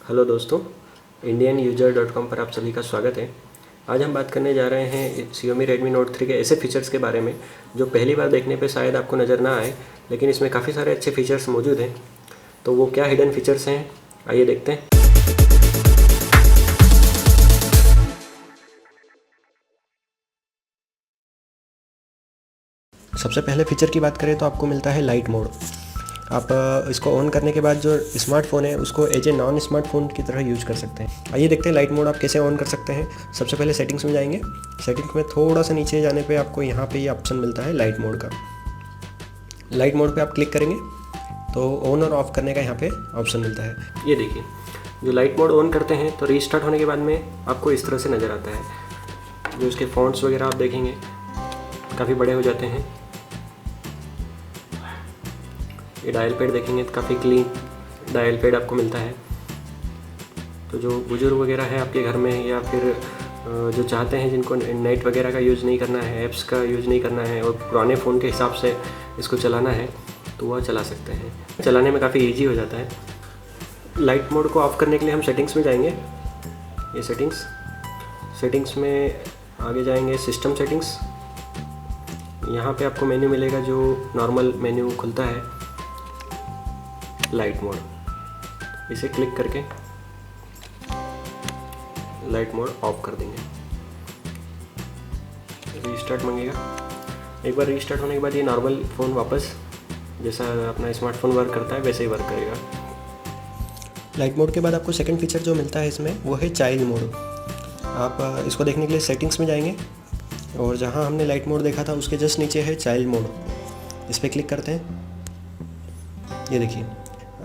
Hello दोस्तों, indianyuser.com पर आप सभी का स्वागत है। आज हम बात करने जा रहे हैं Xiaomi Redmi Note 3 के ऐसे फीचर्स के बारे में जो पहली बार देखने पे शायद आपको नज़र ना आए, लेकिन इसमें काफ़ी सारे अच्छे फीचर्स मौजूद हैं। तो वो क्या हिडन फीचर्स हैं, आइए देखते हैं। सबसे पहले फीचर की बात करें तो आपको मिलता है लाइट मोड। आप इसको ऑन करने के बाद जो स्मार्टफ़ोन है उसको एज ए नॉन स्मार्टफोन की तरह यूज कर सकते हैं। आइए देखते हैं लाइट मोड आप कैसे ऑन कर सकते हैं। सबसे पहले सेटिंग्स में जाएंगे। सेटिंग्स में थोड़ा सा नीचे जाने पे आपको यहाँ पे ये ऑप्शन मिलता है लाइट मोड का। लाइट मोड पे आप क्लिक करेंगे तो ऑन और ऑफ़ करने का यहाँ पे ऑप्शन मिलता है। ये देखिए, जो लाइट मोड ऑन करते हैं तो रीस्टार्ट होने के बाद में आपको इस तरह से नज़र आता है। जो इसके फॉन्ट्स वगैरह आप देखेंगे काफ़ी बड़े हो जाते हैं। ये डायल पैड देखेंगे तो काफ़ी क्लीन डायल पैड आपको मिलता है। तो जो बुजुर्ग वगैरह है आपके घर में, या फिर जो चाहते हैं जिनको नेट वगैरह का यूज़ नहीं करना है, ऐप्स का यूज़ नहीं करना है और पुराने फ़ोन के हिसाब से इसको चलाना है, तो वह चला सकते हैं। चलाने में काफ़ी ईजी हो जाता है। लाइट मोड को ऑफ़ करने के लिए हम सेटिंग्स में जाएंगे। ये सेटिंग्स में आगे जाएंगे, सिस्टम सेटिंग्स। यहाँ पे आपको मेन्यू मिलेगा जो नॉर्मल मेन्यू खुलता है, लाइट मोड। इसे क्लिक करके लाइट मोड ऑफ कर देंगे। रीस्टार्ट मांगेगा। एक बार रीस्टार्ट होने के बाद ये नॉर्मल फ़ोन वापस जैसा अपना स्मार्टफोन वर्क करता है वैसे ही वर्क करेगा। लाइट मोड के बाद आपको सेकंड फीचर जो मिलता है इसमें वो है चाइल्ड मोड। आप इसको देखने के लिए सेटिंग्स में जाएंगे और जहाँ हमने लाइट मोड देखा था उसके जस्ट नीचे है चाइल्ड मोड। इस पर क्लिक करते हैं। ये देखिए,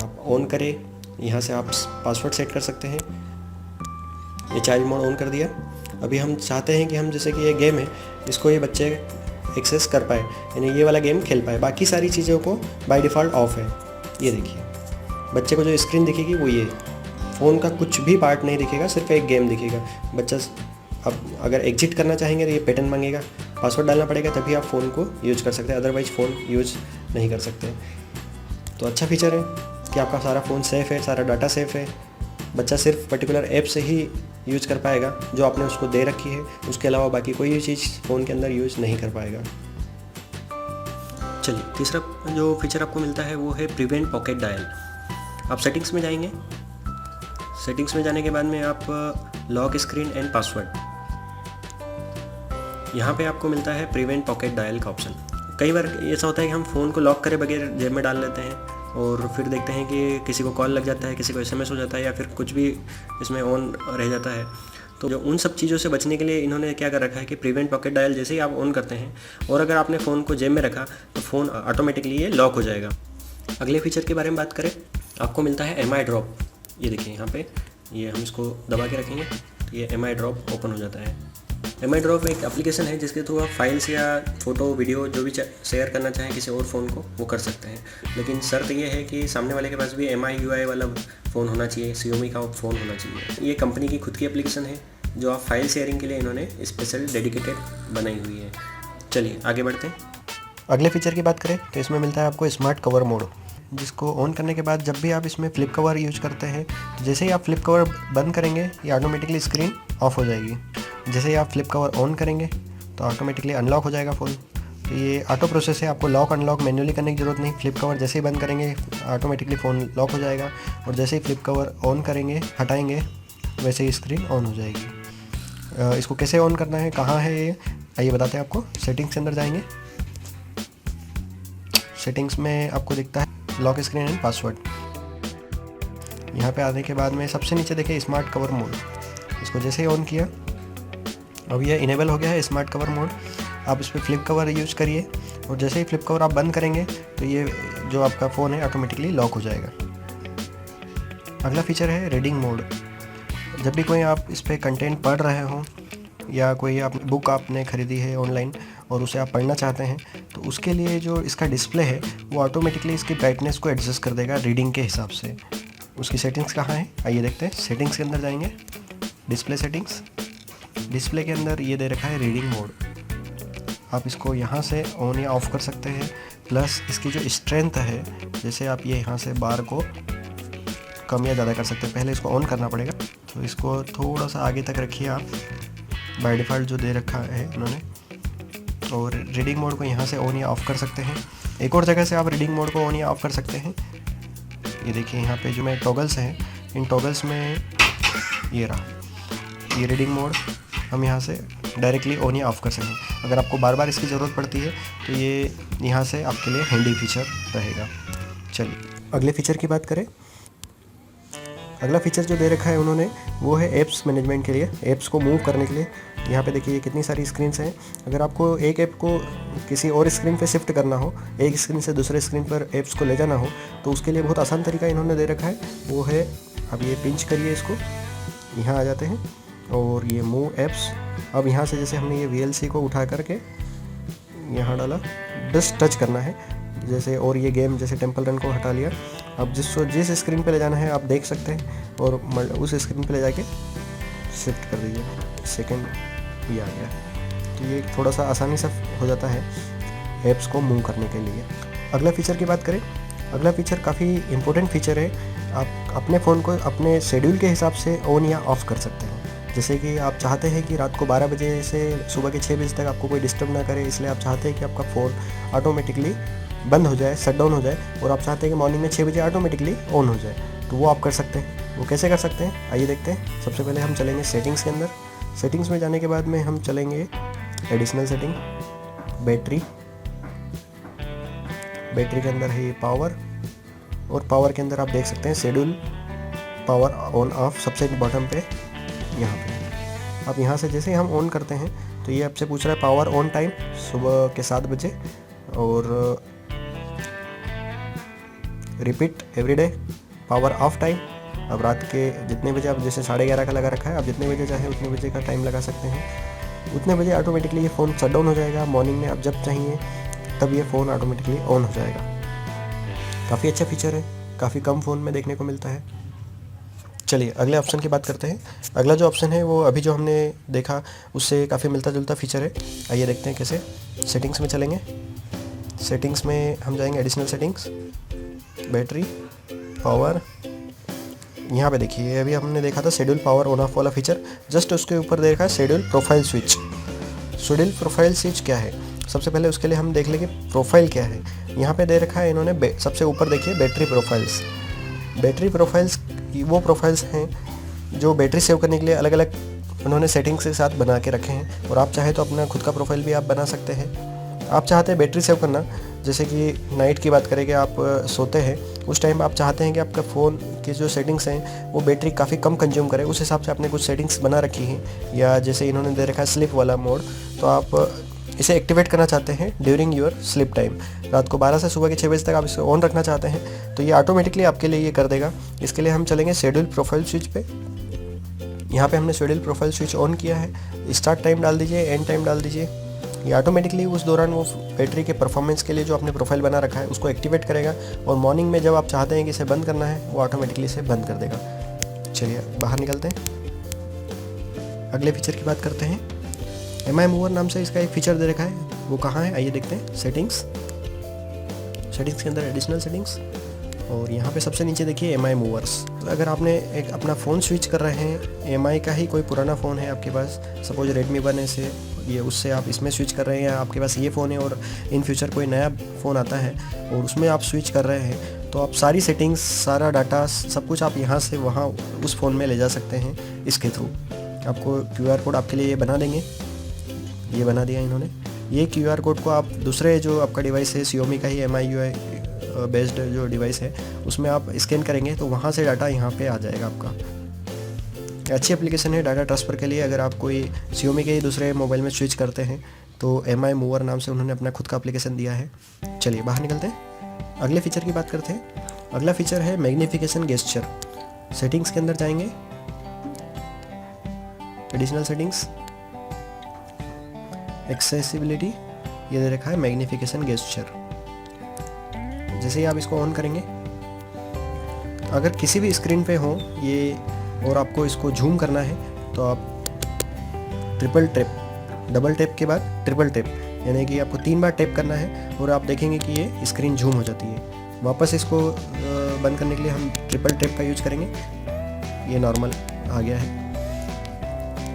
आप ऑन करें, यहाँ से आप पासवर्ड सेट कर सकते हैं। ये चाइल्ड मोड ऑन कर दिया। अभी हम चाहते हैं कि हम जैसे कि ये गेम है इसको ये बच्चे एक्सेस कर पाए, यानी ये वाला गेम खेल पाए। बाकी सारी चीज़ों को बाय डिफ़ॉल्ट ऑफ है। ये देखिए, बच्चे को जो स्क्रीन दिखेगी वो ये, फ़ोन का कुछ भी पार्ट नहीं दिखेगा, सिर्फ एक गेम दिखेगा। बच्चा अब अगर एग्जिट करना चाहेंगे तो ये पैटर्न मांगेगा, पासवर्ड डालना पड़ेगा, तभी आप फ़ोन को यूज़ कर सकते हैं, अदरवाइज़ फ़ोन यूज़ नहीं कर सकते। तो अच्छा फीचर है कि आपका सारा फ़ोन सेफ़ है, सारा डाटा सेफ़ है। बच्चा सिर्फ पर्टिकुलर ऐप से ही यूज़ कर पाएगा जो आपने उसको दे रखी है, उसके अलावा बाकी कोई भी चीज़ फ़ोन के अंदर यूज़ नहीं कर पाएगा। चलिए, तीसरा जो फीचर आपको मिलता है वो है प्रिवेंट पॉकेट डायल। आप सेटिंग्स में जाएंगे। सेटिंग्स में जाने के बाद में आप लॉक स्क्रीन एंड पासवर्ड, यहाँ पे आपको मिलता है प्रिवेंट पॉकेट डायल का ऑप्शन। कई बार ऐसा होता है कि हम फ़ोन को लॉक करे बगैर जेब में डाल लेते हैं और फिर देखते हैं कि किसी को कॉल लग जाता है, किसी को एसएमएस हो जाता है, या फिर कुछ भी इसमें ऑन रह जाता है। तो जो उन सब चीज़ों से बचने के लिए इन्होंने क्या कर रखा है कि प्रिवेंट पॉकेट डायल जैसे ही आप ऑन करते हैं और अगर आपने फ़ोन को जेब में रखा तो फ़ोन ऑटोमेटिकली ये लॉक हो जाएगा। अगले फीचर के बारे में बात करें, आपको मिलता है MI ड्रॉप। ये देखिए यहाँ पे, ये हम इसको दबा के रखेंगे तो ये MI ड्रॉप ओपन हो जाता है। MI ड्रॉप एक एप्लीकेशन है जिसके थ्रू आप फाइल्स या फ़ोटो वीडियो जो भी शेयर करना चाहें किसी और फ़ोन को वो कर सकते हैं। लेकिन शर्त ये है कि सामने वाले के पास भी MI UI वाला फ़ोन होना चाहिए, Xiaomi का फ़ोन होना चाहिए। ये कंपनी की खुद की एप्लीकेशन है जो आप फाइल शेयरिंग के लिए इन्होंने स्पेशल डेडिकेटेड बनाई हुई है। चलिए आगे बढ़ते हैं। अगले फीचर की बात करें तो इसमें मिलता है आपको स्मार्ट कवर मोड, जिसको ऑन करने के बाद जब भी आप इसमें फ्लिप कवर यूज करते हैं तो जैसे ही आप फ्लिप कवर बंद करेंगे ये ऑटोमेटिकली स्क्रीन ऑफ हो जाएगी। जैसे ही आप फ्लिप कवर ऑन करेंगे तो ऑटोमेटिकली अनलॉक हो जाएगा फ़ोन। तो ये ऑटो प्रोसेस है, आपको लॉक अनलॉक मैन्युअली करने की ज़रूरत नहीं। फ्लिप कवर जैसे ही बंद करेंगे ऑटोमेटिकली फ़ोन लॉक हो जाएगा और जैसे ही फ्लिप कवर ऑन करेंगे, हटाएंगे, वैसे ही स्क्रीन ऑन हो जाएगी। इसको कैसे ऑन करना है, कहाँ है ये, आइए बताते हैं आपको। सेटिंग्स के अंदर जाएंगे। सेटिंग्स में आपको दिखता है लॉक स्क्रीन एंड पासवर्ड। यहाँ पे आने के बाद में सबसे नीचे देखिए स्मार्ट कवर मोड। इसको जैसे ही ऑन किया अब ये इनेबल हो गया है स्मार्ट कवर मोड। आप इस पर फ्लिप कवर यूज़ करिए और जैसे ही फ्लिप कवर आप बंद करेंगे तो ये जो आपका फ़ोन है ऑटोमेटिकली लॉक हो जाएगा। अगला फीचर है रीडिंग मोड। जब भी कोई आप इस पर कंटेंट पढ़ रहे हो या कोई आप बुक आपने ख़रीदी है ऑनलाइन और उसे आप पढ़ना चाहते हैं तो उसके लिए जो इसका डिस्प्ले है वो ऑटोमेटिकली इसकी ब्राइटनेस को एडजस्ट कर देगा रीडिंग के हिसाब से। उसकी सेटिंग्स कहाँ है, आइए देखते हैं। सेटिंग्स के अंदर जाएंगे, डिस्प्ले सेटिंग्स। डिस्प्ले के अंदर ये दे रखा है रीडिंग मोड। आप इसको यहाँ से ऑन या ऑफ़ कर सकते हैं। प्लस इसकी जो स्ट्रेंथ है, जैसे आप ये यहाँ से बार को कम या ज़्यादा कर सकते हैं। पहले इसको ऑन करना पड़ेगा, तो इसको थोड़ा सा आगे तक रखिए आप, बाय डिफ़ॉल्ट जो दे रखा है उन्होंने। और रीडिंग मोड को यहाँ से ऑन या ऑफ़ कर सकते हैं। एक और जगह से आप रीडिंग मोड को ऑन या ऑफ़ कर सकते हैं। ये देखिए यहाँ पे जो मैं टॉगल्स हैं, इन टॉगल्स में ये रहा, ये रीडिंग मोड हम यहाँ से डायरेक्टली ऑन या ऑफ़ कर सकते हैं। अगर आपको बार बार इसकी ज़रूरत पड़ती है तो ये यहाँ से आपके लिए हैंडी फीचर रहेगा। चलिए अगले फीचर की बात करें। अगला फीचर जो दे रखा है उन्होंने वो है ऐप्स मैनेजमेंट के लिए, ऐप्स को मूव करने के लिए। यहाँ पे देखिए कितनी सारी स्क्रीन्स हैं। अगर आपको एक ऐप को किसी और स्क्रीन पे शिफ्ट करना हो, एक स्क्रीन से दूसरे स्क्रीन पर ऐप्स को ले जाना हो, तो उसके लिए बहुत आसान तरीका इन्होंने दे रखा है। वो है, अब ये पिंच करिए इसको, यहाँ आ जाते हैं और ये मूव ऐप्स। अब यहाँ से जैसे हमने ये VLC को उठा करके यहाँ डाला, बस टच करना है जैसे, और ये गेम जैसे टेम्पल रन को हटा लिया। अब जिस स्क्रीन पे ले जाना है आप देख सकते हैं और उस स्क्रीन पे ले जाके शिफ्ट कर दीजिए। सेकंड ये आ गया, तो ये थोड़ा सा आसानी से हो जाता है ऐप्स को मूव करने के लिए। अगला फीचर की बात करें। अगला फीचर काफ़ी इम्पोर्टेंट फीचर है। आप अपने फ़ोन को अपने शेड्यूल के हिसाब से ऑन या ऑफ़ कर सकते हैं। जैसे कि आप चाहते हैं कि रात को 12 बजे से सुबह के 6 बजे तक आपको कोई डिस्टर्ब ना करे, इसलिए आप चाहते हैं कि आपका फ़ोन ऑटोमेटिकली बंद हो जाए, शट डाउन हो जाए, और आप चाहते हैं कि मॉर्निंग में 6 बजे ऑटोमेटिकली ऑन हो जाए, तो वो आप कर सकते हैं। वो कैसे कर सकते हैं आइए देखते हैं। सबसे पहले हम चलेंगे सेटिंग्स के अंदर। सेटिंग्स में जाने के बाद में हम चलेंगे एडिशनल सेटिंग, बैटरी के अंदर है ये पावर, और पावर के अंदर आप देख सकते हैं शेड्यूल पावर ऑन ऑफ सबसे बॉटम पे यहाँ पे। अब यहाँ से जैसे हम ऑन करते हैं तो ये आपसे पूछ रहा है पावर ऑन टाइम सुबह के 7 बजे, और repeat everyday power of time. अब रात के जितने बजे, आप जैसे 11:30 का लगा रखा है, आप जितने बजे चाहें उतने बजे का टाइम लगा सकते हैं। उतने बजे ऑटोमेटिकली ये फ़ोन शट डाउन हो जाएगा। मॉर्निंग में आप जब चाहिए तब ये फ़ोन ऑटोमेटिकली ऑन हो जाएगा। काफ़ी अच्छा फीचर है, काफ़ी कम फ़ोन में देखने को मिलता है। चलिए अगले ऑप्शन की बात करते हैं। अगला जो ऑप्शन है वो अभी जो हमने देखा उससे काफ़ी मिलता जुलता फीचर है। आइए देखते हैं कैसे। सेटिंग्स में चलेंगे। सेटिंग्स में हम जाएंगे एडिशनल सेटिंग्स, बैटरी, पावर। यहाँ पे देखिए अभी हमने देखा था शेड्यूल पावर ऑन ऑफ वाला फीचर, जस्ट उसके ऊपर देखा है schedule profile switch. Schedule profile switch क्या है, सबसे पहले उसके लिए हम देख लेंगे प्रोफाइल क्या है। यहाँ पे दे रखा है इन्होंने सबसे ऊपर देखिए बैटरी प्रोफाइल्स। बैटरी प्रोफाइल्स वो प्रोफाइल्स हैं जो बैटरी सेव करने के लिए अलग अलग उन्होंने सेटिंग्स के साथ बना के रखे हैं, और आप चाहे तो अपना खुद का प्रोफाइल भी आप बना सकते हैं। आप चाहते हैं बैटरी सेव करना, जैसे कि नाइट की बात करें कि आप सोते हैं उस टाइम आप चाहते हैं कि आपका फ़ोन की जो सेटिंग्स हैं वो बैटरी काफ़ी कम कंज्यूम करे, उस हिसाब से आपने कुछ सेटिंग्स बना रखी हैं। या जैसे इन्होंने दे रखा है स्लीप वाला मोड, तो आप इसे एक्टिवेट करना चाहते हैं ड्यूरिंग योर स्लीप टाइम। रात को 12 से सुबह के 6 बजे तक आप इसे ऑन रखना चाहते हैं तो ये ऑटोमेटिकली आपके लिए ये कर देगा। इसके लिए हम चलेंगे शेड्यूल प्रोफाइल स्विच पे। यहाँ पे हमने शेड्यूल प्रोफाइल स्विच ऑन किया है। स्टार्ट टाइम डाल दीजिए, एंड टाइम डाल दीजिए। ये ऑटोमेटिकली उस दौरान वो बैटरी के परफॉर्मेंस के लिए जो आपने प्रोफाइल बना रखा है उसको एक्टिवेट करेगा, और मॉर्निंग में जब आप चाहते हैं कि इसे बंद करना है वो ऑटोमेटिकली इसे बंद कर देगा। चलिए बाहर निकलते हैं, अगले फीचर की बात करते हैं। MI मूवर नाम से इसका एक फीचर दे रखा है, वो कहाँ है आइए देखते हैं। सेटिंग्स के अंदर एडिशनल सेटिंग्स, और यहाँ पे सबसे नीचे देखिए MI मूवर्स। अगर आपने एक अपना फ़ोन स्विच कर रहे हैं, MI का ही कोई पुराना फ़ोन है आपके पास, सपोज Redmi 1 से ये उससे आप इसमें स्विच कर रहे हैं, या आपके पास ये फ़ोन है और इन फ्यूचर कोई नया फ़ोन आता है और उसमें आप स्विच कर रहे हैं, तो आप सारी सेटिंग्स, सारा डाटा, सब कुछ आप यहाँ से वहाँ उस फ़ोन में ले जा सकते हैं इसके थ्रू। आपको QR कोड आपके लिए ये बना देंगे, ये बना दिया इन्होंने। ये QR कोड को आप दूसरे जो आपका डिवाइस है, Xiaomi का ही MIUI बेस्ड जो डिवाइस है उसमें आप स्कैन करेंगे तो वहाँ से डाटा यहाँ पे आ जाएगा आपका। अच्छी एप्लीकेशन है डाटा ट्रांसफ़र के लिए। अगर आप कोई Xiaomi के ही दूसरे मोबाइल में स्विच करते हैं तो MI मूवर नाम से उन्होंने अपना खुद का एप्लीकेशन दिया है। चलिए बाहर निकलते हैं, अगले फीचर की बात करते हैं। अगला फीचर है मैग्नीफिकेशन गेस्चर। सेटिंग्स के अंदर जाएंगे, एडिशनल सेटिंग्स, एक्सेसिबिलिटी, ये दे रखा है मैग्नीफिकेशन गेस्चर। जैसे ही आप इसको ऑन करेंगे, अगर किसी भी स्क्रीन पे हो ये और आपको इसको झूम करना है तो आप ट्रिपल टैप, डबल टैप के बाद ट्रिपल टैप, यानी कि आपको 3 बार टैप करना है और आप देखेंगे कि ये स्क्रीन झूम हो जाती है। वापस इसको बंद करने के लिए हम ट्रिपल टैप का यूज करेंगे। ये नॉर्मल आ गया है।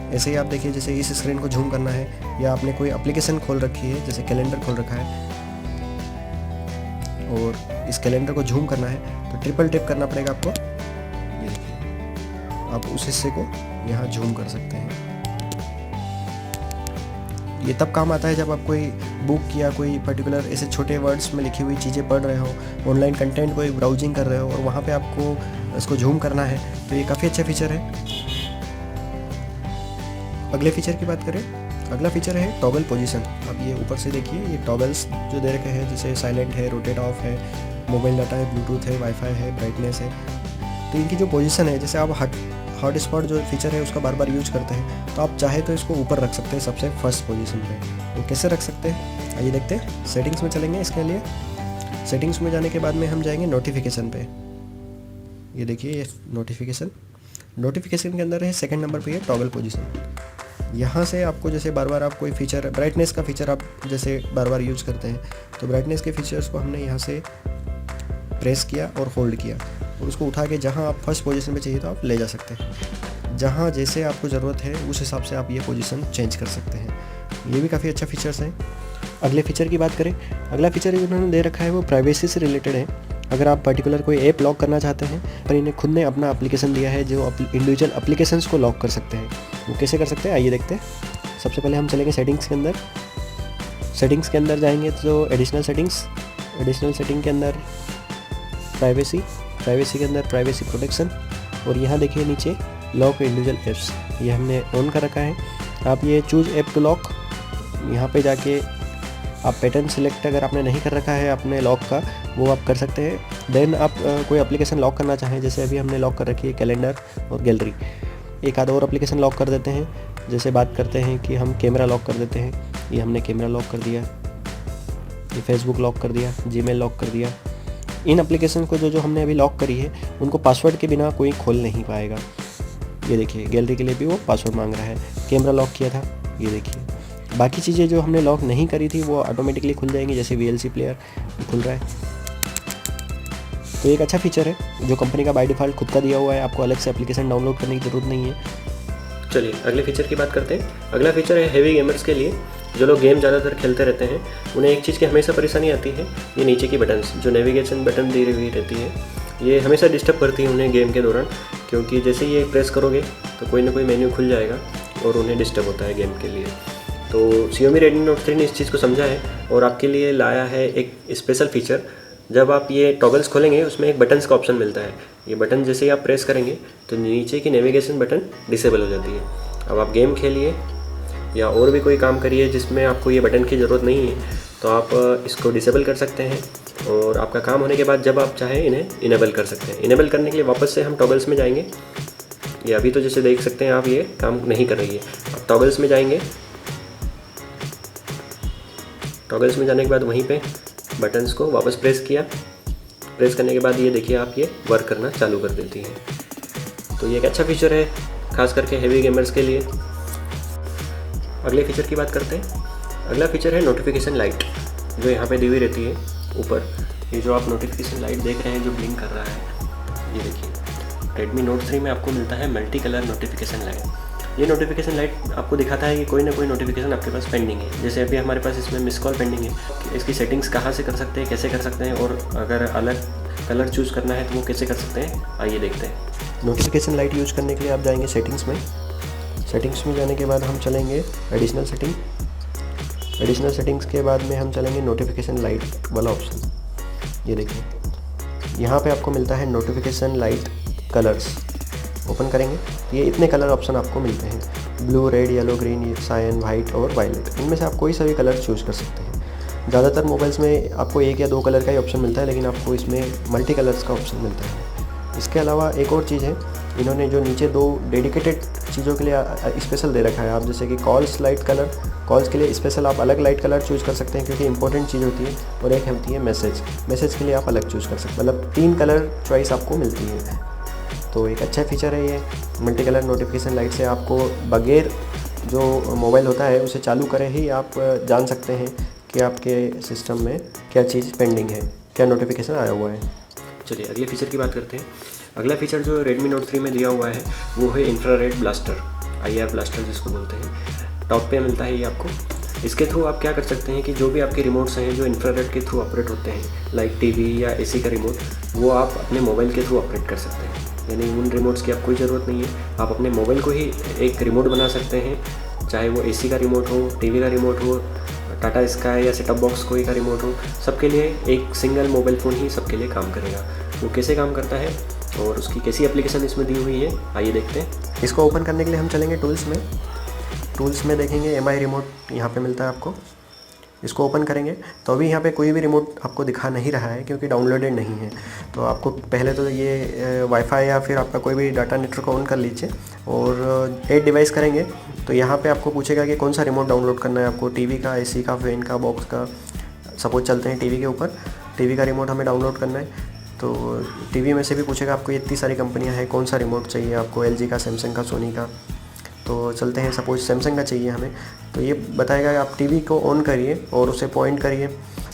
ऐसे ही आप देखिए, जैसे इस स्क्रीन को जूम करना है या आपने कोई एप्लीकेशन खोल रखी है, जैसे कैलेंडर खोल रखा है और इस कैलेंडर को जूम करना है तो ट्रिपल टैप करना पड़ेगा आपको। ये देखिए, आप उस हिस्से को यहाँ जूम कर सकते हैं। ये तब काम आता है जब आप कोई बुक या कोई पर्टिकुलर ऐसे छोटे वर्ड्स में लिखी हुई चीज़ें पढ़ रहे हो, ऑनलाइन कंटेंट कोई ब्राउजिंग कर रहे हो और वहाँ पे आपको इसको जूम करना है, तो ये काफ़ी अच्छा फीचर है। अगले फीचर की बात करें, अगला फीचर है टॉगल पोजीशन। अब ये ऊपर से देखिए, ये टॉगल्स जो दे रखे हैं, जैसे साइलेंट है, रोटेट ऑफ है, मोबाइल डाटा है, ब्लूटूथ है, वाईफाई है, ब्राइटनेस है। तो इनकी जो पोजीशन है, जैसे आप हॉटस्पॉट जो फीचर है उसका बार बार यूज करते हैं, तो आप चाहे तो इसको ऊपर रख सकते हैं सबसे फर्स्ट पोजीशन पे। वो कैसे रख सकते हैं आइए देखते हैं। सेटिंग्स में चलेंगे। इसके लिए सेटिंग्स में जाने के बाद में हम जाएंगे नोटिफिकेशन पे। ये देखिए, ये नोटिफिकेशन के अंदर है, सेकंड नंबर पे है टॉगल पोजीशन। यहाँ से आपको जैसे बार बार आप कोई फीचर, ब्राइटनेस का फीचर आप जैसे बार बार यूज करते हैं, तो ब्राइटनेस के फीचर्स को हमने यहाँ से प्रेस किया और होल्ड किया और उसको उठा के जहाँ आप फर्स्ट पोजीशन पे चाहिए तो आप ले जा सकते हैं। जहाँ जैसे आपको ज़रूरत है उस हिसाब से आप ये पोजीशन चेंज कर सकते हैं। ये भी काफ़ी अच्छा फीचर्स है। अगले फीचर की बात करें, अगला फीचर इन्होंने दे रखा है वो प्राइवेसी से रिलेटेड है। अगर आप पर्टिकुलर कोई ऐप लॉक करना चाहते हैं, पर इन्हें खुद ने अपना एप्लीकेशन दिया है जो इंडिविजुअल एप्लीकेशंस को लॉक कर सकते हैं। वो कैसे कर सकते हैं आइए देखते हैं। सबसे पहले हम चलेंगे सेटिंग्स के अंदर। सेटिंग्स के अंदर जाएंगे तो एडिशनल सेटिंग के अंदर प्राइवेसी के अंदर प्राइवेसी प्रोटेक्शन, और यहाँ देखिए नीचे लॉक इंडिविजुअल ऐप्स, ये हमने ऑन कर रखा है। आप ये चूज ऐप टू लॉक, यहाँ पे जाके आप पैटर्न सिलेक्ट अगर आपने नहीं कर रखा है अपने लॉक का, वो आप कर सकते हैं। देन आप कोई एप्लीकेशन लॉक करना चाहें, जैसे अभी हमने लॉक कर रखी है कैलेंडर और गैलरी, एक आधा और एप्लीकेशन लॉक कर देते हैं। जैसे बात करते हैं कि हम कैमरा लॉक कर देते हैं, ये हमने कैमरा लॉक कर दिया, ये फेसबुक लॉक कर दिया, जीमेल लॉक कर दिया। इन एप्लीकेशन को जो हमने अभी लॉक करी है उनको पासवर्ड के बिना कोई खोल नहीं पाएगा। ये देखिए, गैलरी के लिए भी वो पासवर्ड मांग रहा है, कैमरा लॉक किया था, ये देखिए। बाकी चीज़ें जो हमने लॉक नहीं करी थी वो ऑटोमेटिकली खुल जाएंगी, जैसे VLC प्लेयर खुल रहा है। तो एक अच्छा फीचर है जो कंपनी का बाय डिफ़ॉल्ट खुद का दिया हुआ है, आपको अलग से एप्लीकेशन डाउनलोड करने की ज़रूरत नहीं है। चलिए अगले फीचर की बात करते हैं। अगला फीचर है हेवी गेमर्स के लिए, जो लोग गेम ज़्यादातर खेलते रहते हैं, उन्हें एक चीज़ की हमेशा परेशानी आती है, ये नीचे की बटन्स जो नेविगेशन बटन दी हुई रहती है, ये हमेशा डिस्टर्ब करती है उन्हें गेम के दौरान, क्योंकि जैसे ही ये प्रेस करोगे तो कोई ना कोई मेन्यू खुल जाएगा और उन्हें डिस्टर्ब होता है गेम के लिए। तो Xiaomi Redmi Note 3 ने इस चीज़ को समझा है और आपके लिए लाया है एक स्पेशल फीचर। जब आप ये टॉगल्स खोलेंगे उसमें एक बटन्स का ऑप्शन मिलता है, ये बटन जैसे ही आप प्रेस करेंगे तो नीचे की नेविगेशन बटन डिसेबल हो जाती है। अब आप गेम खेलिए या और भी कोई काम करिए जिसमें आपको ये बटन की ज़रूरत नहीं है, तो आप इसको डिसेबल कर सकते हैं और आपका काम होने के बाद जब आप चाहें इन्हें इनेबल कर सकते हैं। इनेबल करने के लिए वापस से हम टॉगल्स में जाएंगे। ये अभी तो जैसे देख सकते हैं आप, ये काम नहीं कर रही है। अब टॉगल्स में जाएंगे, टॉगल्स में जाने के बाद वहीं पे बटन्स को वापस प्रेस किया, प्रेस करने के बाद ये देखिए आप ये वर्क करना चालू कर देती है। तो ये एक अच्छा फीचर है खास करके हेवी गेमर्स के लिए। अगले फीचर की बात करते हैं। अगला फीचर है नोटिफिकेशन लाइट, जो यहाँ पे दी हुई रहती है ऊपर। ये जो आप नोटिफिकेशन लाइट देख रहे हैं जो ब्लिंक कर रहा है, ये देखिए Redmi Note 3 में आपको मिलता है मल्टी कलर नोटिफिकेशन लाइट। ये नोटिफिकेशन लाइट आपको दिखाता है कि कोई ना कोई नोटिफिकेशन आपके पास पेंडिंग है। जैसे अभी हमारे पास इसमें मिस कॉल पेंडिंग है, इसकी सेटिंग्स कहाँ से कर सकते हैं, कैसे कर सकते हैं, और अगर अलग कलर चूज़ करना है तो वो कैसे कर सकते हैं आइए देखते हैं। नोटिफिकेशन लाइट यूज़ करने के लिए आप जाएंगे सेटिंग्स में। सेटिंग्स में जाने के बाद हम चलेंगे एडिशनल सेटिंग। एडिशनल सेटिंग्स के बाद में हम चलेंगे नोटिफिकेशन लाइट वाला ऑप्शन। ये देखिए यहाँ पे आपको मिलता है नोटिफिकेशन लाइट कलर्स। ओपन करेंगे तो ये इतने कलर ऑप्शन आपको मिलते हैं, blue, red, yellow, green, cyan, white और वायलेट। इनमें से आप कोई सा भी कलर चूज़ कर सकते हैं। ज़्यादातर मोबाइल्स में आपको एक या दो कलर का ही ऑप्शन मिलता है, लेकिन आपको इसमें मल्टी कलर्स का ऑप्शन मिलता है। इसके अलावा एक और चीज़ है, इन्होंने जो नीचे दो डेडिकेटेड चीज़ों के लिए स्पेशल दे रखा है। आप जैसे कि कॉल्स लाइट कलर, कॉल्स के लिए स्पेशल आप अलग लाइट कलर चूज़ कर सकते हैं क्योंकि इंपॉर्टेंट चीज़ होती है, और एक होती है मैसेज के लिए आप अलग चूज़ कर सकते हैं। मतलब 3 कलर चॉइस आपको मिलती है। तो एक अच्छा फीचर है ये मल्टी कलर नोटिफिकेशन लाइट से। आपको बगैर जो मोबाइल होता है उसे चालू करे ही आप जान सकते हैं कि आपके सिस्टम में क्या चीज़ पेंडिंग है, क्या नोटिफिकेशन आया हुआ है। चलिए अगले फीचर की बात करते हैं। अगला फीचर जो Redmi Note 3 में दिया हुआ है वो है इंफ्रारेड ब्लास्टर, IR ब्लास्टर जिसको बोलते हैं। टॉप पे मिलता है ये आपको। इसके थ्रू आप क्या कर सकते हैं कि जो भी आपके रिमोट्स हैं जो इंफ्रारेड के थ्रू ऑपरेट होते हैं, लाइक टीवी या AC का रिमोट, वो आप अपने मोबाइल के थ्रू ऑपरेट कर सकते हैं। यानी उन रिमोट्स की आप कोई ज़रूरत नहीं है, आप अपने मोबाइल को ही एक रिमोट बना सकते हैं, चाहे वो AC का रिमोट हो, टीवी का रिमोट हो, टाटा स्काई या सेटअप बॉक्स कोई का रिमोट हो, सबके लिए एक सिंगल मोबाइल फ़ोन ही सबके लिए काम करेगा। वो कैसे काम करता है और उसकी कैसी एप्लीकेशन इसमें दी हुई है, आइए देखते हैं। इसको ओपन करने के लिए हम चलेंगे टूल्स में देखेंगे MI रिमोट यहाँ पे मिलता है आपको। इसको ओपन करेंगे तो अभी यहाँ पे कोई भी रिमोट आपको दिखा नहीं रहा है क्योंकि डाउनलोडेड नहीं है। तो आपको पहले तो ये वाईफाई या फिर आपका कोई भी डाटा नेटवर्क ऑन कर लीजिए और ऐड डिवाइस करेंगे तो यहाँ पे आपको पूछेगा कि कौन सा रिमोट डाउनलोड करना है आपको, टीवी का, AC का, फैन का, बॉक्स का। सपोज चलते हैं टीवी के ऊपर, टीवी का रिमोट हमें डाउनलोड करना है। तो टीवी में से भी पूछेगा आपको, ये इतनी सारी कंपनियाँ हैं, कौन सा रिमोट चाहिए आपको, LG का, सैमसंग का, सोनी का। तो चलते हैं, सपोज सैमसंग का चाहिए हमें, तो ये बताएगा कि आप टीवी को ऑन करिए और उसे पॉइंट करिए,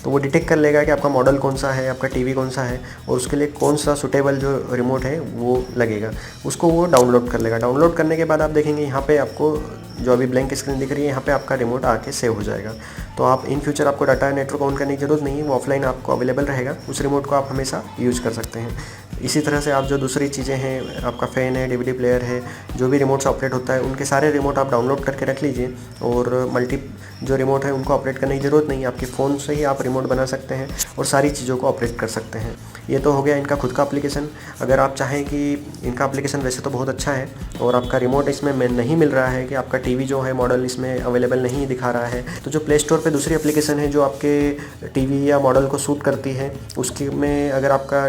तो वो डिटेक्ट कर लेगा कि आपका मॉडल कौन सा है, आपका टीवी कौन सा है और उसके लिए कौन सा सूटेबल जो रिमोट है वो लगेगा। उसको वो डाउनलोड कर लेगा। डाउनलोड करने के बाद आप देखेंगे यहाँ पे आपको जो अभी ब्लैंक स्क्रीन दिख रही है, यहाँ पे आपका रिमोट आके सेव हो जाएगा। तो आप इन फ्यूचर आपको डाटा नेटवर्क ऑन करने की ज़रूरत नहीं है, वो ऑफलाइन आपको अवेलेबल रहेगा। उस रिमोट को आप हमेशा यूज़ कर सकते हैं। इसी तरह से आप जो दूसरी चीज़ें हैं, आपका फ़ैन है, DVD प्लेयर है, जो भी रिमोट से ऑपरेट होता है, उनके सारे रिमोट आप डाउनलोड करके रख लीजिए और मल्टी जो रिमोट है उनको ऑपरेट करने की ज़रूरत नहीं है। आपके फ़ोन से ही आप रिमोट बना सकते हैं और सारी चीज़ों को ऑपरेट कर सकते हैं। ये तो हो गया इनका खुद का एप्लीकेशन। अगर आप चाहें कि इनका एप्लीकेशन वैसे तो बहुत अच्छा है और आपका रिमोट इसमें नहीं मिल रहा है, कि आपका टीवी जो है मॉडल इसमें अवेलेबल नहीं दिखा रहा है, तो जो प्ले स्टोर पे दूसरी एप्लीकेशन है जो आपके टीवी या मॉडल को सूट करती है, उसकी में अगर आपका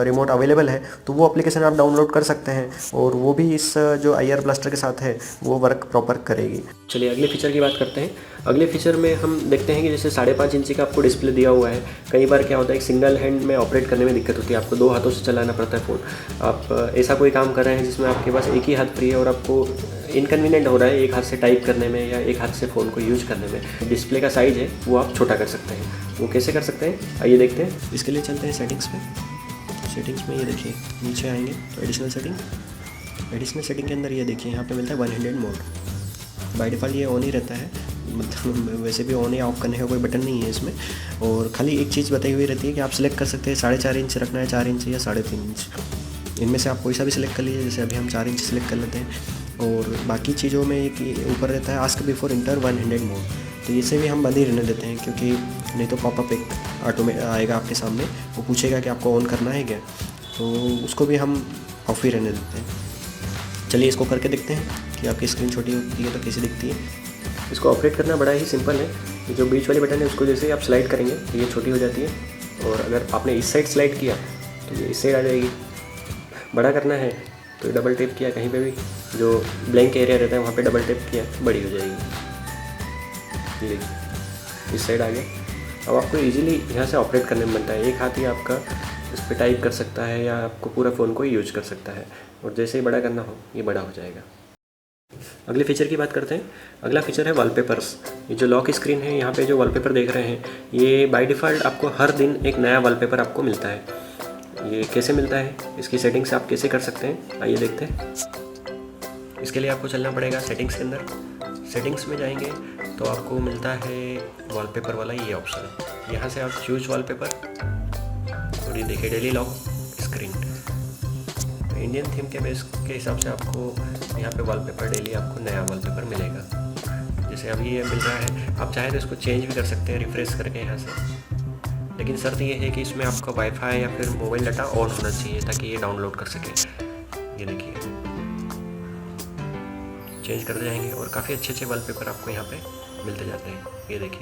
रिमोट अवेलेबल है तो वो एप्लीकेशन आप डाउनलोड कर सकते हैं और वो भी इस जो IR ब्लास्टर के साथ है वो वर्क प्रॉपर करेगी। चलिए अगले फीचर की बात करते हैं। अगले फीचर में हम देखते हैं कि जैसे 5.5 इंची का आपको डिस्प्ले दिया हुआ है। कई बार क्या होता है कि सिंगल हैंड में ऑपरेट करने में दिक्कत होती है, आपको 2 हाथों से चलाना पड़ता है फ़ोन। आप ऐसा कोई काम कर रहे हैं जिसमें आपके पास एक ही हाथ फ्री है और आपको इनकन्वीनियंट हो रहा है एक हाथ से टाइप करने में या एक हाथ से फ़ोन को यूज करने में। डिस्प्ले का साइज़ है वो आप छोटा कर सकते हैं। वो कैसे कर सकते हैं आइए देखते हैं। इसके लिए चलते हैं सेटिंग्स में। सेटिंग्स में ये देखिए नीचे आएंगे तो एडिशनल सेटिंग के अंदर ये देखिए यहाँ पे मिलता है 1 हैंडेड मोड। बाय डिफ़ॉल्ट ये ऑन ही रहता है, मतलब वैसे भी ऑन या ऑफ करने का कोई बटन नहीं है इसमें। और खाली एक चीज़ बताई हुई रहती है कि आप सिलेक्ट कर सकते हैं 4.5 इंच रखना है, 4 इंच या 3.5 इंच। इनमें से आप कोई सा भी सिलेक्ट कर लीजिए। जैसे अभी हम 4 इंच सिलेक्ट कर लेते हैं। और बाकी चीज़ों में एक ऊपर रहता है ask before inter 1 handed mode, तो इसे भी हम बंद ही रहने देते हैं क्योंकि नहीं तो पॉपअप एक ऑटोमेटिक आएगा आपके सामने, वो पूछेगा कि आपको ऑन करना है क्या, तो उसको भी हम ऑफ ही रहने देते हैं। चलिए इसको करके देखते हैं कि आपकी स्क्रीन छोटी होती है तो कैसी दिखती है। इसको ऑपरेट करना बड़ा ही सिंपल है। ये जो बीच वाली बटन है उसको जैसे ही आप स्लाइड करेंगे तो ये छोटी हो जाती है और अगर आपने इस साइड स्लाइड किया तो ये इस साइड आ जाएगी। बड़ा करना है तो डबल टैप किया, कहीं पे भी जो ब्लैंक एरिया रहता है वहाँ पे डबल टैप किया, बड़ी हो जाएगी। ये इस साइड आ गया। अब आपको इजीली यहाँ से ऑपरेट करने में बनता है। एक हाथ ही आपका इस पर टाइप कर सकता है या आपको पूरा फ़ोन को यूज कर सकता है और जैसे ही बड़ा करना हो ये बड़ा हो जाएगा। अगले फीचर की बात करते हैं। अगला फीचर है वॉलपेपर्स। ये जो लॉक स्क्रीन है, यहाँ पे जो वॉलपेपर देख रहे हैं, ये बाय डिफ़ॉल्ट आपको हर दिन एक नया वॉलपेपर आपको मिलता है। ये कैसे मिलता है, इसकी सेटिंग्स आप कैसे कर सकते हैं आइए देखते हैं। इसके लिए आपको चलना पड़ेगा सेटिंग्स के अंदर। सेटिंग्स में जाएंगे तो आपको मिलता है वॉलपेपर वाला ये ऑप्शन। यहाँ से आप चूज वॉलपेपर और ये देखिए डेली लॉक स्क्रीन। तो इंडियन थीम के बेस के हिसाब से आपको यहाँ पे वॉलपेपर डेली आपको नया वॉलपेपर मिलेगा। जैसे अभी ये मिल रहा है, आप चाहे तो इसको चेंज भी कर सकते हैं रिफ्रेश करके यहाँ से, लेकिन शर्त ये है कि इसमें आपका वाईफाई या फिर मोबाइल डाटा ऑन होना चाहिए ताकि ये डाउनलोड कर सके। ये देखिए चेंज करते जाएंगे और काफ़ी अच्छे वॉलपेपर आपको यहाँ पे मिलते जाते हैं। ये देखिए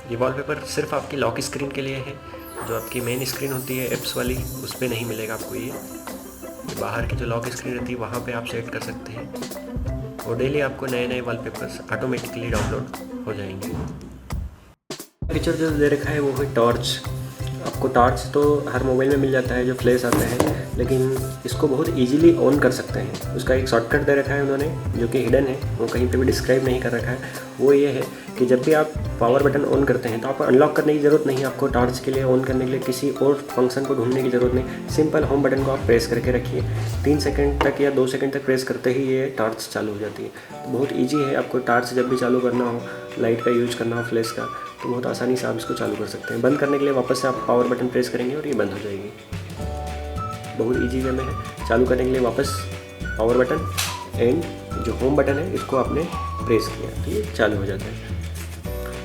ये वॉलपेपर सिर्फ आपकी लॉक स्क्रीन के लिए है। जो आपकी मेन स्क्रीन होती है एप्स वाली, उस पर नहीं मिलेगा आपको ये बाहर की जो लॉक स्क्रीन रहती है वहाँ पे आप सेट कर सकते हैं और डेली आपको नए वॉलपेपर्स ऑटोमेटिकली डाउनलोड हो जाएंगे। फीचर जो दे रखा है वो है टॉर्च। आपको टॉर्च तो हर मोबाइल में मिल जाता है जो फ्लैश आता है, लेकिन इसको बहुत इजीली ऑन कर सकते हैं। उसका एक शॉर्टकट दे रखा है उन्होंने, जो कि हिडन है, वो कहीं पे भी डिस्क्राइब नहीं कर रखा है। वो ये है कि जब भी आप पावर बटन ऑन करते हैं तो आपको अनलॉक करने की ज़रूरत नहीं है। आपको टॉर्च के लिए ऑन करने के लिए किसी और फंक्शन को ढूंढने की ज़रूरत नहीं। सिंपल होम बटन को आप प्रेस करके रखिए, 3 सेकंड तक या 2 सेकंड तक प्रेस करते ही ये टॉर्च चालू हो जाती है। तो बहुत ईजी है। आपको टॉर्च जब भी चालू करना हो, लाइट का यूज़ करना हो, फ्लैश का, तो बहुत आसानी से आप इसको चालू कर सकते हैं। बंद करने के लिए वापस से आप पावर बटन प्रेस करेंगे और ये बंद हो जाएगी। बहुत ईजी वे में है। चालू करने के लिए वापस पावर बटन एंड जो होम बटन है इसको आपने प्रेस किया तो ये चालू हो जाता है।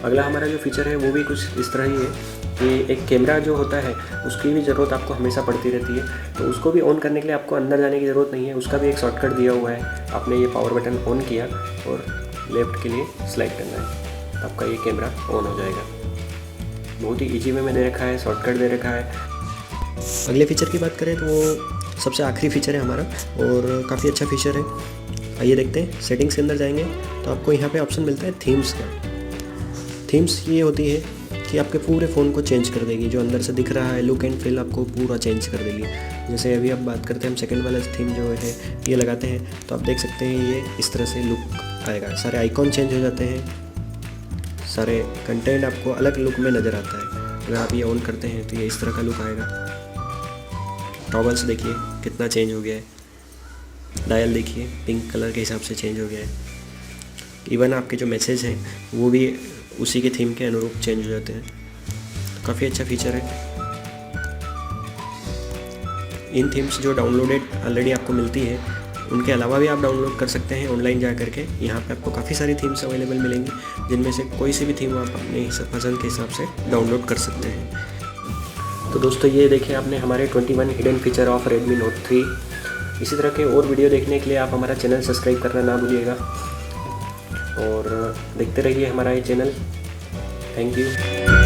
अगला हमारा जो फीचर है वो भी कुछ इस तरह ही है कि एक कैमरा जो होता है उसकी भी ज़रूरत आपको हमेशा पड़ती रहती है, तो उसको भी ऑन करने के लिए आपको अंदर जाने की ज़रूरत नहीं है। उसका भी एक शॉर्टकट दिया हुआ है। आपने ये पावर बटन ऑन किया और लेफ़्ट के लिए स्लाइड करना है, आपका ये कैमरा ऑन हो जाएगा। बहुत ही ईजी वे में दे रखा है, शॉर्टकट दे रखा है। अगले फीचर की बात करें तो वो सबसे आखिरी फीचर है हमारा और काफ़ी अच्छा फीचर है। आइए देखते हैं। सेटिंग्स के अंदर जाएंगे तो आपको यहाँ पे ऑप्शन मिलता है थीम्स का। थीम्स ये होती है कि आपके पूरे फ़ोन को चेंज कर देगी। जो अंदर से दिख रहा है लुक एंड फील आपको पूरा चेंज कर देगी। जैसे अभी आप बात करते हैं, हम सेकंड वाला थीम जो है ये लगाते हैं तो आप देख सकते हैं ये इस तरह से लुक आएगा। सारे आइकॉन चेंज हो जाते हैं, सारे कंटेंट आपको अलग लुक में नज़र आता है। अगर आप ये ऑन करते हैं तो ये इस तरह का लुक आएगा। टॉगल्स देखिए कितना चेंज हो गया है। डायल देखिए पिंक कलर के हिसाब से चेंज हो गया है। इवन आपके जो मैसेज हैं वो भी उसी के थीम के अनुरूप चेंज हो जाते हैं। तो काफ़ी अच्छा फीचर है। इन थीम्स जो डाउनलोडेड ऑलरेडी आपको मिलती है उनके अलावा भी आप डाउनलोड कर सकते हैं ऑनलाइन जा करके। यहाँ पे आपको काफ़ी सारी थीम्स अवेलेबल मिलेंगी, जिनमें से कोई सी भी थीम आप अपने पसंद के हिसाब से डाउनलोड कर सकते हैं। तो दोस्तों ये देखिए आपने हमारे 21 hidden feature of Redmi Note 3। इसी तरह के और वीडियो देखने के लिए आप हमारा चैनल सब्सक्राइब करना ना भूलिएगा और देखते रहिए हमारा ये चैनल। Thank you.